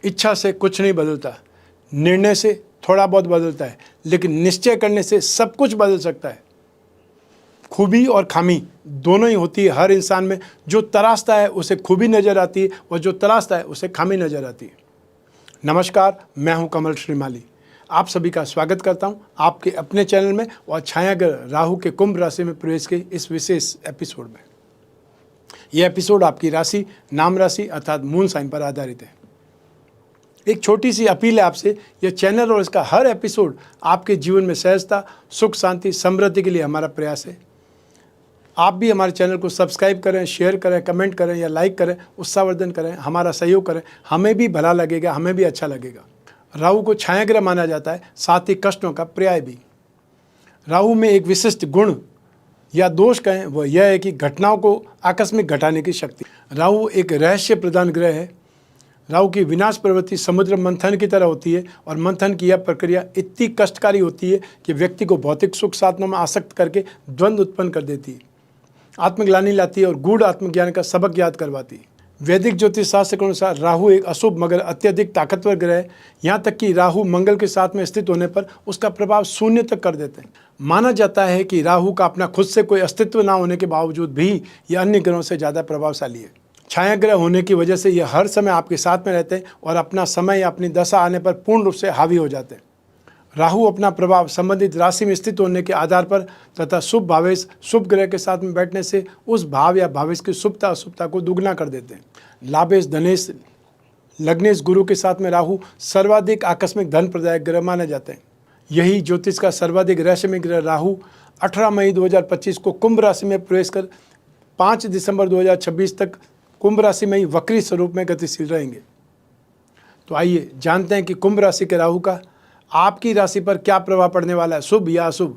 इच्छा से कुछ नहीं बदलता, निर्णय से थोड़ा बहुत बदलता है, लेकिन निश्चय करने से सब कुछ बदल सकता है। खूबी और खामी दोनों ही होती है हर इंसान में। जो तराशता है उसे खूबी नज़र आती है और जो तराशता है उसे खामी नज़र आती है। नमस्कार, मैं हूं कमल श्रीमाली। आप सभी का स्वागत करता हूं आपके अपने चैनल में और छायाग्रह राहु के कुंभ राशि में प्रवेश के इस विशेष एपिसोड में। यह एपिसोड आपकी राशि, नाम राशि अर्थात मून साइन पर आधारित है। एक छोटी सी अपील है आपसे, यह चैनल और इसका हर एपिसोड आपके जीवन में सहजता, सुख, शांति, समृद्धि के लिए हमारा प्रयास है। आप भी हमारे चैनल को सब्सक्राइब करें, शेयर करें, कमेंट करें या लाइक करें, उत्साहवर्धन करें, हमारा सहयोग करें। हमें भी भला लगेगा, हमें भी अच्छा लगेगा। राहु को छायाग्रह माना जाता है, साथ ही कष्टों का पर्याय भी। राहु में एक विशिष्ट गुण या दोष कहें वह यह है कि घटनाओं को आकस्मिक घटाने की शक्ति। राहु एक रहस्य प्रधान ग्रह है। राहु की विनाश प्रवृत्ति समुद्र मंथन की तरह होती है और मंथन की यह प्रक्रिया इतनी कष्टकारी होती है कि व्यक्ति को भौतिक सुख साधनों में आसक्त करके द्वंद्व उत्पन्न कर देती है, आत्मग्लानि लाती है और गूढ़ आत्मज्ञान का सबक याद करवाती है। वैदिक ज्योतिष शास्त्र के अनुसार राहु एक अशुभ मगर अत्यधिक ताकतवर ग्रह है। यहाँ तक कि राहु मंगल के साथ में स्थित होने पर उसका प्रभाव शून्य तक कर देते हैं। माना जाता है कि राहु का अपना खुद से कोई अस्तित्व न होने के बावजूद भी यह अन्य ग्रहों से ज़्यादा प्रभावशाली है। छायाग्रह होने की वजह से यह हर समय आपके साथ में रहते हैं और अपना समय या अपनी दशा आने पर पूर्ण रूप से हावी हो जाते हैं। राहु अपना प्रभाव संबंधित राशि में स्थित होने के आधार पर तथा शुभ भावेश शुभ ग्रह के साथ में बैठने से उस भाव या भावेश की शुभता अशुभता को दुगना कर देते हैं। लाभेश, धनेश, लग्नेश गुरु के साथ में राहु सर्वाधिक आकस्मिक धन प्रदायक ग्रह माने जाते हैं। यही ज्योतिष का सर्वाधिक रहस्यमय ग्रह राहु 18 मई 2025 को कुंभ राशि में प्रवेश कर 5 दिसंबर 2026 तक कुंभ राशि में ही वक्री स्वरूप में गतिशील रहेंगे। तो आइए जानते हैं कि कुंभ राशि के राहु का आपकी राशि पर क्या प्रभाव पड़ने वाला है, शुभ या अशुभ।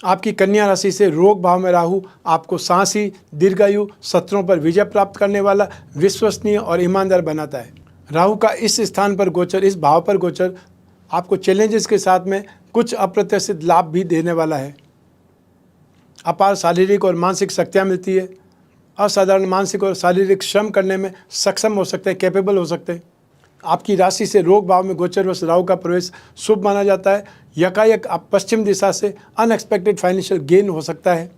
आपकी कन्या राशि से रोग भाव में राहु आपको साहसी, दीर्घायु, शत्रुओं पर विजय प्राप्त करने वाला, विश्वसनीय और ईमानदार बनाता है। राहु का इस स्थान पर गोचर, इस भाव पर गोचर आपको चैलेंजेस के साथ में कुछ अप्रत्याशित लाभ भी देने वाला है। अपार शारीरिक और मानसिक शक्तियाँ मिलती है। असाधारण मानसिक और शारीरिक श्रम करने में सक्षम हो सकते हैं, कैपेबल हो सकते हैं। आपकी राशि से रोग भाव में गोचरवश राहु का प्रवेश शुभ माना जाता है। यकायक आप पश्चिम दिशा से अनएक्सपेक्टेड फाइनेंशियल गेन हो सकता है।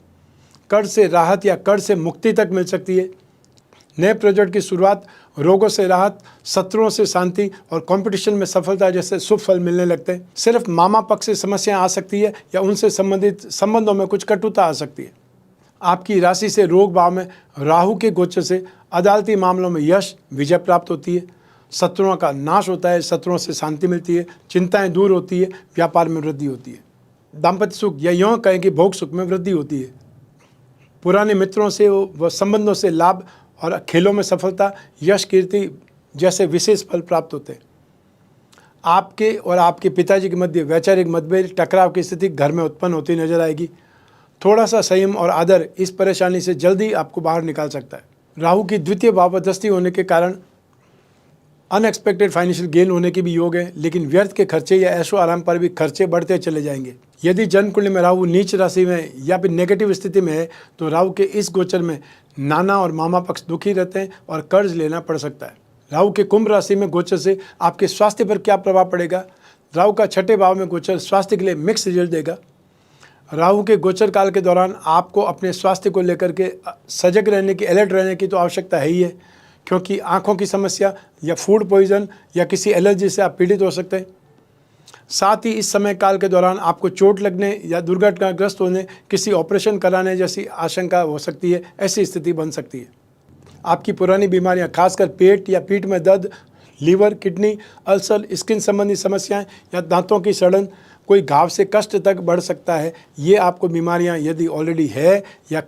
कर्ज से राहत या कर्ज से मुक्ति तक मिल सकती है। नए प्रोजेक्ट की शुरुआत, रोगों से राहत, शत्रुओं से शांति और कंपटीशन में सफलता जैसे शुभ फल मिलने लगते हैं। सिर्फ मामा पक्ष से समस्याएं आ सकती है या उनसे संबंधित संबंधों में कुछ कटुता आ सकती है। आपकी राशि से रोग भाव में राहु के गोचर से अदालती मामलों में यश, विजय प्राप्त होती है। शत्रुओं का नाश होता है, शत्रुओं से शांति मिलती है, चिंताएं दूर होती है, व्यापार में वृद्धि होती है। दाम्पत्य सुख या यूँ कहें कि भोग सुख में वृद्धि होती है। पुराने मित्रों से व संबंधों से लाभ और खेलों में सफलता, यश, कीर्ति जैसे विशेष फल प्राप्त होते हैं। आपके और आपके पिताजी के मध्य वैचारिक मतभेद, टकराव की स्थिति घर में उत्पन्न होती नजर आएगी। थोड़ा सा संयम और आदर इस परेशानी से जल्दी आपको बाहर निकाल सकता है। राहु की द्वितीय भाव पर दृष्टि होने के कारण अनएक्सपेक्टेड फाइनेंशियल गेन होने की भी योग है, लेकिन व्यर्थ के खर्चे या ऐशो आराम पर भी खर्चे बढ़ते चले जाएंगे। यदि जन्म कुंडली में राहु नीच राशि में या फिर नेगेटिव स्थिति में है तो राहु के इस गोचर में नाना और मामा पक्ष दुखी रहते हैं और कर्ज लेना पड़ सकता है। राहु के कुंभ राशि में गोचर से आपके स्वास्थ्य पर क्या प्रभाव पड़ेगा। राहु का छठे भाव में गोचर स्वास्थ्य के लिए मिक्स रिजल्ट देगा। राहु के गोचर काल के दौरान आपको अपने स्वास्थ्य को लेकर के सजग रहने की, अलर्ट रहने की तो आवश्यकता है ही है, क्योंकि आँखों की समस्या या फूड पॉइजन या किसी एलर्जी से आप पीड़ित हो सकते हैं। साथ ही इस समय काल के दौरान आपको चोट लगने या दुर्घटनाग्रस्त होने, किसी ऑपरेशन कराने जैसी आशंका हो सकती है, ऐसी स्थिति बन सकती है। आपकी पुरानी बीमारियां, खासकर पेट या पीठ में दर्द, लीवर, किडनी, अल्सर, स्किन संबंधी समस्याएं या दांतों की सड़न, कोई घाव से कष्ट तक बढ़ सकता है। ये आपको बीमारियां यदि ऑलरेडी है या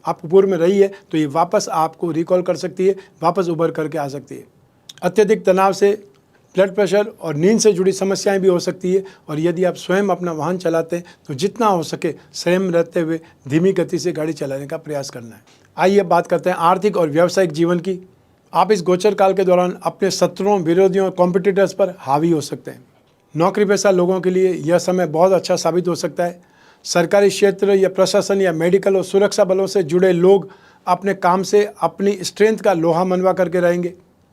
आपको पूर्व में रही है तो ये वापस आपको रिकॉल कर सकती है, वापस उभर करके आ सकती है। अत्यधिक तनाव से ब्लड प्रेशर और नींद से जुड़ी समस्याएं भी हो सकती है। और यदि आप स्वयं अपना वाहन चलाते हैं तो जितना हो सके संयम रहते हुए धीमी गति से गाड़ी चलाने का प्रयास करना है। आइए अब बात करते हैं आर्थिक और व्यावसायिक जीवन की। आप इस गोचर काल के दौरान अपने शत्रुओं, विरोधियों और कॉम्पिटिटर्स पर हावी हो सकते हैं। नौकरी पेशा लोगों के लिए यह समय बहुत अच्छा साबित हो सकता है। सरकारी क्षेत्र या प्रशासन या मेडिकल और सुरक्षा बलों से जुड़े लोग अपने काम से अपनी स्ट्रेंथ का लोहा मनवा करके रहेंगे।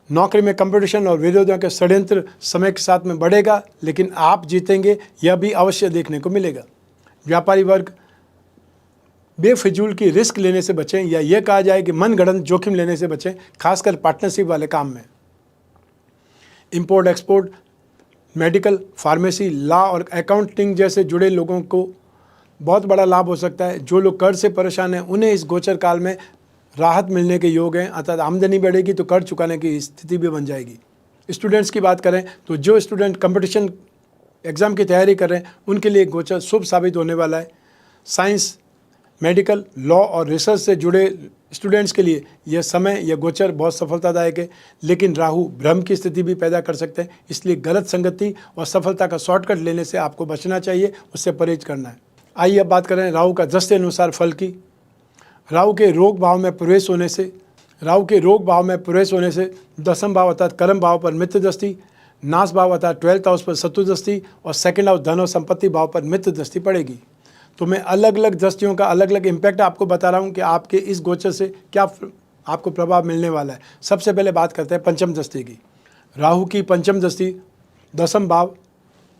नौकरी में कंपटीशन और विरोधियों के षड्यंत्र समय के साथ में बढ़ेगा, लेकिन आप जीतेंगे, यह भी अवश्य देखने को मिलेगा। व्यापारी वर्ग बेफिजूल की रिस्क लेने से बचें, या यह कहा जाए कि मनगढ़ंत जोखिम लेने से बचें, खासकर पार्टनरशिप वाले काम में। Import export, medical, pharmacy, law और अकाउंटिंग जैसे जुड़े लोगों को बहुत बड़ा लाभ हो सकता है। जो लोग कर्ज से परेशान हैं उन्हें इस गोचर काल में राहत मिलने के योग हैं, अर्थात आमदनी बढ़ेगी तो कर्ज चुकाने की स्थिति भी बन जाएगी। स्टूडेंट्स की बात करें तो जो स्टूडेंट कंपटीशन एग्ज़ाम की तैयारी कर रहे हैं उनके लिए गोचर शुभ साबित होने वाला है। साइंस, मेडिकल, लॉ और रिसर्च से जुड़े स्टूडेंट्स के लिए यह समय, यह गोचर बहुत सफलतादायक है, लेकिन राहु भ्रम की स्थिति भी पैदा कर सकते हैं, इसलिए गलत संगति और सफलता का शॉर्टकट लेने से आपको बचना चाहिए, उससे परहेज करना है। आइए अब बात करें राहु का दस्ते अनुसार फल की। राहु के रोग भाव में प्रवेश होने से दसम भाव अर्थात कर्म भाव पर मित्र दृष्टि, नाश भाव अर्थात 12th हाउस पर शत्रु दृष्टि और सेकंड हाउस धन और संपत्ति भाव पर मित्र दृष्टि पड़ेगी। तो मैं अलग अलग दृष्टियों का अलग अलग इम्पैक्ट आपको बता रहा हूँ कि आपके इस गोचर से क्या आपको प्रभाव मिलने वाला है। सबसे पहले बात करते हैं पंचम दृष्टि की। राहु की पंचम दृष्टि दसम भाव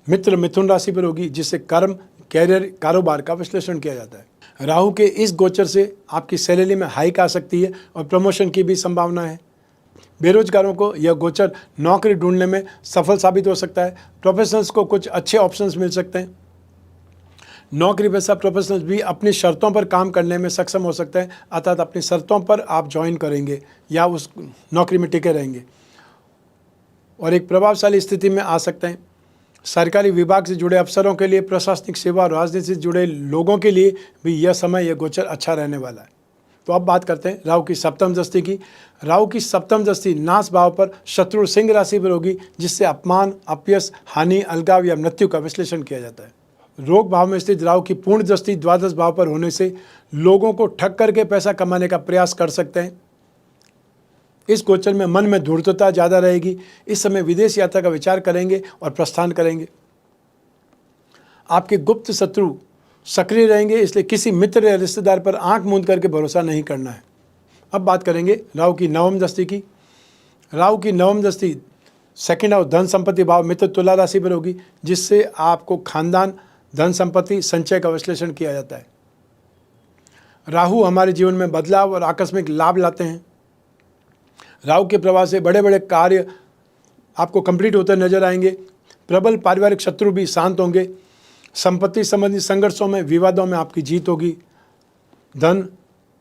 मित्र मिथुन राशि पर होगी, जिससे कर्म, कैरियर, कारोबार का विश्लेषण किया जाता है। राहु के इस गोचर से आपकी सैलरी में हाइक आ सकती है और प्रमोशन की भी संभावना है। बेरोजगारों को यह गोचर नौकरी ढूंढने में सफल साबित हो सकता है। प्रोफेशनल्स को कुछ अच्छे ऑप्शंस मिल सकते हैं। नौकरी पेशा प्रोफेशनल्स भी अपनी शर्तों पर काम करने में सक्षम हो सकते हैं, अर्थात अपनी शर्तों पर आप ज्वाइन करेंगे या उस नौकरी में टिके रहेंगे और एक प्रभावशाली स्थिति में आ सकते हैं। सरकारी विभाग से जुड़े अफसरों के लिए, प्रशासनिक सेवा और राजनीति से जुड़े लोगों के लिए भी यह समय, यह गोचर अच्छा रहने वाला है। तो अब बात करते हैं राहु की सप्तम दृष्टि की। राहु की सप्तम दृष्टि नाश भाव पर शत्रु सिंह राशि पर होगी, जिससे अपमान, अपयश, हानि, अलगाव या मृत्यु का विश्लेषण किया जाता है। रोग भाव में स्थित राहु की पूर्ण दृष्टि द्वादश भाव पर होने से लोगों को ठग करके पैसा कमाने का प्रयास कर सकते हैं। इस गोचर में मन में धूर्तता ज़्यादा रहेगी। इस समय विदेश यात्रा का विचार करेंगे और प्रस्थान करेंगे। आपके गुप्त शत्रु सक्रिय रहेंगे, इसलिए किसी मित्र या रिश्तेदार पर आंख मूंद करके भरोसा नहीं करना है। अब बात करेंगे राहु की नवम दृष्टि की। राहु की नवम दृष्टि सेकंड हाउस धन संपत्ति भाव मित्र तुला राशि पर होगी, जिससे आपको खानदान, धन संपत्ति, संचय का विश्लेषण किया जाता है। राहु हमारे जीवन में बदलाव और आकस्मिक लाभ लाते हैं। राहु के प्रभाव से बड़े बड़े कार्य आपको कंप्लीट होते नजर आएंगे। प्रबल पारिवारिक शत्रु भी शांत होंगे। संपत्ति संबंधी संघर्षों में, विवादों में आपकी जीत होगी। धन,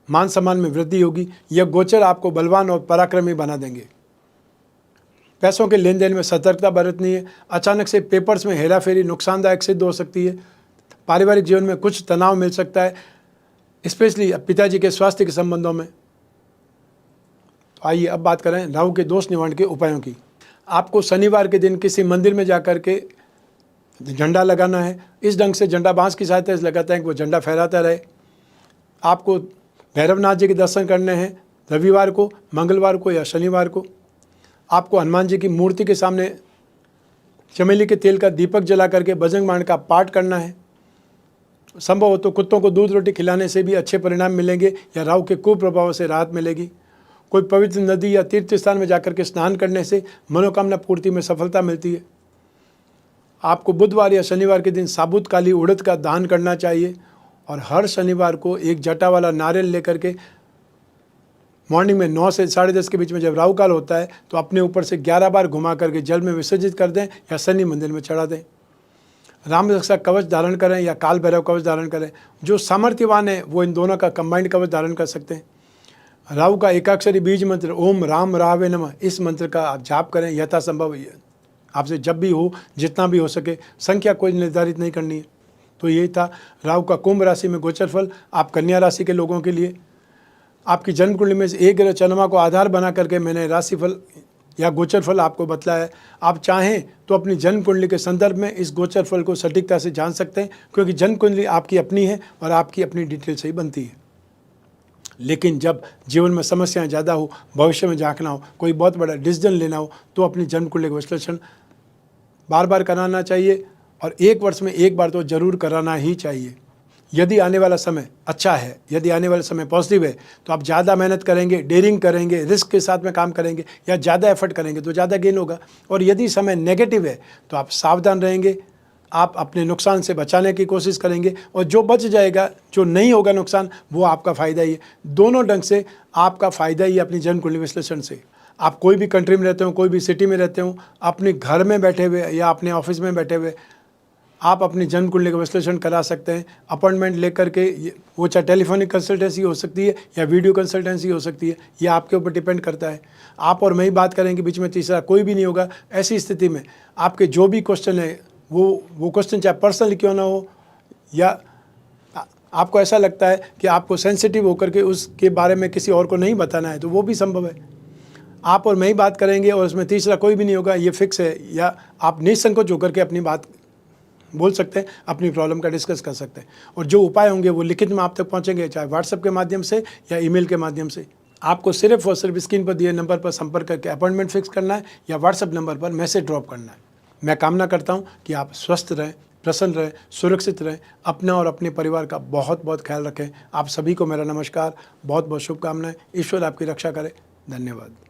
मान सम्मान में वृद्धि होगी। यह गोचर आपको बलवान और पराक्रमी बना देंगे। पैसों के लेन देन में सतर्कता बरतनी है। अचानक से पेपर्स में हेराफेरी नुकसानदायक सिद्ध हो सकती है। पारिवारिक जीवन में कुछ तनाव मिल सकता है, स्पेशली पिताजी के स्वास्थ्य के संबंधों में। आइए अब बात करें राहु के दोष निवारण के उपायों की। आपको शनिवार के दिन किसी मंदिर में जाकर के झंडा लगाना है। इस ढंग से झंडा बांस की सहायता से लगाते हैं कि वो झंडा फहराता रहे। आपको भैरवनाथ जी के दर्शन करने हैं रविवार को, मंगलवार को या शनिवार को। आपको हनुमान जी की मूर्ति के सामने चमेली के तेल का दीपक जला करके बजरंग बाण का पाठ करना है। संभव हो तो कुत्तों को दूध रोटी खिलाने से भी अच्छे परिणाम मिलेंगे या राहु के कुप्रभाव से राहत मिलेगी। कोई पवित्र नदी या तीर्थ स्थान में जाकर के स्नान करने से मनोकामना पूर्ति में सफलता मिलती है। आपको बुधवार या शनिवार के दिन साबुत काली उड़द का दान करना चाहिए और हर शनिवार को एक जटा वाला नारियल लेकर के मॉर्निंग में 9 से 10:30 के बीच में जब राहु काल होता है तो अपने ऊपर से 11 बार घुमा करके जल में विसर्जित कर दें या शनि मंदिर में चढ़ा दें। राम रक्षा कवच धारण करें या काल भैरव कवच धारण करें। जो सामर्थ्यवान है वो इन दोनों का कंबाइंड कवच धारण कर सकते हैं। राहु का एकाक्षरी बीज मंत्र ओम राम रावे नमः, इस मंत्र का आप जाप करें यथासंभव। आपसे जब भी हो, जितना भी हो सके, संख्या कोई निर्धारित नहीं करनी है। तो यही था राहु का कुंभ राशि में गोचर फल। आप कन्या राशि के लोगों के लिए आपकी जन्म कुंडली में से एक ग्रह चंद्रमा को आधार बना करके मैंने राशिफल या गोचर फल आपको बतलाया है। आप चाहें तो अपनी जन्म कुंडली के संदर्भ में इस गोचर फल को सटीकता से जान सकते हैं, क्योंकि जन्म कुंडली आपकी अपनी है और आपकी अपनी डिटेल से ही बनती है। लेकिन जब जीवन में समस्याएं ज़्यादा हो, भविष्य में झांकना हो, कोई बहुत बड़ा डिसीजन लेना हो, तो अपनी जन्म कुंडली का विश्लेषण बार बार कराना चाहिए और 1 वर्ष में 1 बार तो जरूर कराना ही चाहिए। यदि आने वाला समय अच्छा है, यदि आने वाला समय पॉजिटिव है, तो आप ज़्यादा मेहनत करेंगे, डेयरिंग करेंगे, रिस्क के साथ में काम करेंगे या ज़्यादा एफर्ट करेंगे तो ज़्यादा गेन होगा। और यदि समय नेगेटिव है तो आप सावधान रहेंगे, आप अपने नुकसान से बचाने की कोशिश करेंगे और जो बच जाएगा, जो नहीं होगा नुकसान, वो आपका फ़ायदा ही है। दोनों ढंग से आपका फ़ायदा ही है अपनी जन्म कुंडली विश्लेषण से। आप कोई भी कंट्री में रहते हो, कोई भी सिटी में रहते हो, अपने घर में बैठे हुए या अपने ऑफिस में बैठे हुए आप अपनी जन्म कुंडली का विश्लेषण करा सकते हैं अपॉइंटमेंट लेकर के। वो चाहे टेलीफोनिक कंसल्टेंसी हो सकती है या वीडियो कंसल्टेंसी हो सकती है, ये आपके ऊपर डिपेंड करता है। आप और मैं ही बात करेंगे, बीच में तीसरा कोई भी नहीं होगा। ऐसी स्थिति में आपके जो भी क्वेश्चन है वो क्वेश्चन चाहे पर्सनल क्यों ना हो, या आपको ऐसा लगता है कि आपको सेंसिटिव होकर के उसके बारे में किसी और को नहीं बताना है, तो वो भी संभव है। आप और मैं ही बात करेंगे और उसमें तीसरा कोई भी नहीं होगा, ये फिक्स है। या आप निसंकोच होकर के अपनी बात बोल सकते हैं, अपनी प्रॉब्लम का डिस्कस कर सकते हैं और जो उपाय होंगे वो लिखित में आप तक पहुंचेंगे, चाहे व्हाट्सएप के माध्यम से या ईमेल के माध्यम से। आपको सिर्फ और सिर्फ स्क्रीन पर दिए नंबर पर संपर्क करके अपॉइंटमेंट फिक्स करना है या व्हाट्सएप नंबर पर मैसेज ड्रॉप करना है। मैं कामना करता हूं कि आप स्वस्थ रहें, प्रसन्न रहें, सुरक्षित रहें, अपना और अपने परिवार का बहुत बहुत ख्याल रखें। आप सभी को मेरा नमस्कार, बहुत बहुत शुभकामनाएं। ईश्वर आपकी रक्षा करे। धन्यवाद।